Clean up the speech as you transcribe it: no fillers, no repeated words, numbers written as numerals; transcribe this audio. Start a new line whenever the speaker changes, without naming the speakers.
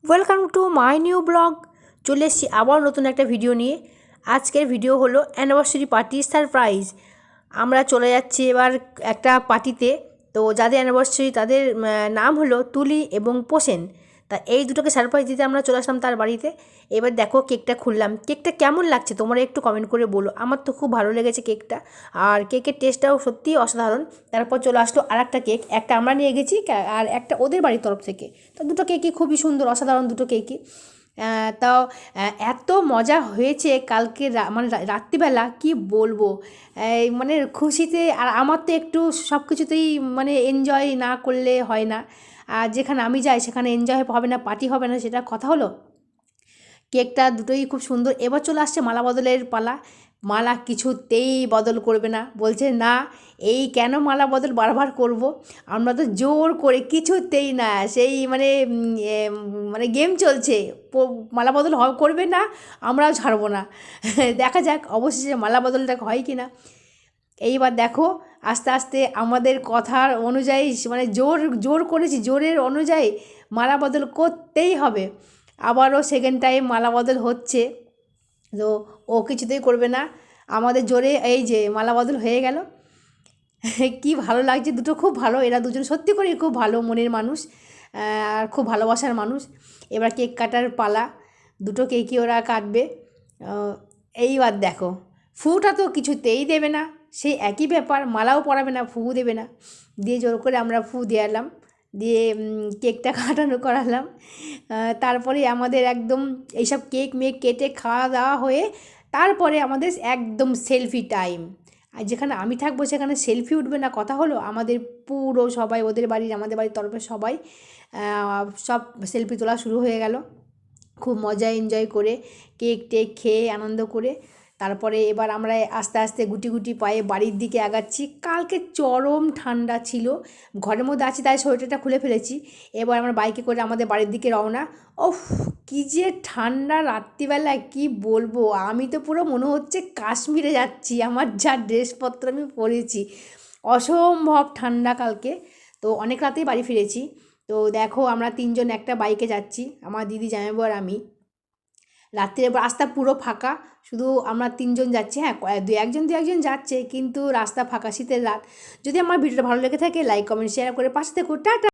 Welcome to my new blog. চলে এসেছি আবার নতুন একটা ভিডিও নিয়ে। আজকের ভিডিও হলো অ্যানিভার্সারি পার্টি সারপ্রাইজ। আমরা চলে যাচ্ছি এবার একটা পার্টিতে। তো যাদের অ্যানিভার্সারি তাদের নাম হলো তুলি এবং পোষেন। তা এই দুটোকে সারপ্রাইজ দিতে আমরা চলে আসলাম তার বাড়িতে। এবার দেখো কেকটা খুললাম। কেকটা কেমন লাগছে তোমরা একটু কমেন্ট করে বলো। আমার তো খুব ভালো লেগেছে কেকটা, আর কেকের টেস্টটাও সত্যিই অসাধারণ। তারপর চলে আসলো আর একটা কেক, একটা আমরা নিয়ে গেছি আর একটা ওদের বাড়ির তরফ থেকে। তো দুটো কেকই খুবই সুন্দর, অসাধারণ দুটো কেকই। তাও এত মজা হয়েছে কালকে মানে রাত্রিবেলা কি বলবো। মানে খুশিতে আর আমার তো একটু সব কিছুতেই মানে এনজয় না করলে হয় না। আর যেখানে আমি যাই সেখানে এনজয় হবে না, পার্টি হবে না, সেটা কথা হলো। কেকটা দুটোই খুব সুন্দর। এবার চলে আসছে মালা বদলের পালা। মালা কিছুতেই বদল করবে না, বলছে না এই কেন মালা বদল বারবার করব, আমরা তো জোর করে কিছুতেই না, সেই মানে মানে গেম চলছে, মালা বদল করবে না, আমরাও ছাড়বো না। দেখা যাক অবশেষে মালা বদলটা হয় কি না। এইবার দেখো আস্তে আস্তে আমাদের কথার অনুযায়ী মানে জোর জোর করেছি, জোরের অনুযায়ী মালা বদল করতেই হবে। আবারও সেকেন্ড টাইম মালা বদল হচ্ছে। তো ও কিছুতেই করবে না, আমাদের জোরে এই যে মালা বদল হয়ে গেল। কি ভালো লাগছে, দুটো খুব ভালো, এরা দুজন সত্যি করেই খুব ভালো মনের মানুষ আর খুব ভালোবাসার মানুষ। এবার কেক কাটার পালা, দুটো কেকই ওরা কাটবে। এইবার দেখো ফুটা তো কিছুতেই দেবে না, সেই একই ব্যাপার, মালাও পরাবে না, ফু দেবে না। দিয়ে জোর করে আমরা ফু দিয়ে এলাম, দিয়ে কেকটা কাটানো করালাম। তারপরে আমাদের একদম এইসব কেক মেক কেটে খাওয়া দাওয়া হয়ে তারপরে আমাদের একদম সেলফি টাইম। আর যেখানে আমি থাকবো সেখানে সেলফি উঠবে না, কথা হলো। আমাদের পুরো সবাই, ওদের বাড়ির আমাদের বাড়ির তরফে সবাই সব সেলফি তোলা শুরু হয়ে গেল। খুব মজা এনজয় করে কেক টেক খেয়ে আনন্দ করে তারপরে এবার আমরা আস্তে আস্তে গুটি গুটি পায়ে বাড়ির দিকে আগাচ্ছি। কালকে চরম ঠান্ডা ছিল, ঘরের মধ্যে আছি তাই সোয়েটারটা খুলে ফেলেছি। এবার আমরা বাইকে করে আমাদের বাড়ির দিকে রওনা। ওফ কী যে ঠান্ডা রাত্রিবেলায়, কি বলবো, আমি তো পুরো মনে হচ্ছে কাশ্মীরে যাচ্ছি, আমার যা ড্রেসপত্র আমি পরেছি, অসম্ভব ঠান্ডা কালকে। তো অনেক রাতেই বাড়ি ফিরেছি। তো দেখো আমরা তিনজন একটা বাইকে যাচ্ছি, আমার দিদি, জামাইবাবু আর আমি। রাত্রে রাস্তা পুরো ফাঁকা, শুধু আমরা তিনজন যাচ্ছি। হ্যাঁ দু একজন যাচ্ছে, কিন্তু রাস্তা ফাঁকা, শীতের রাত। যদি আমার ভিডিওটা ভালো লেগে থাকে লাইক কমেন্ট শেয়ার করে পাশে থেকো। টাটা।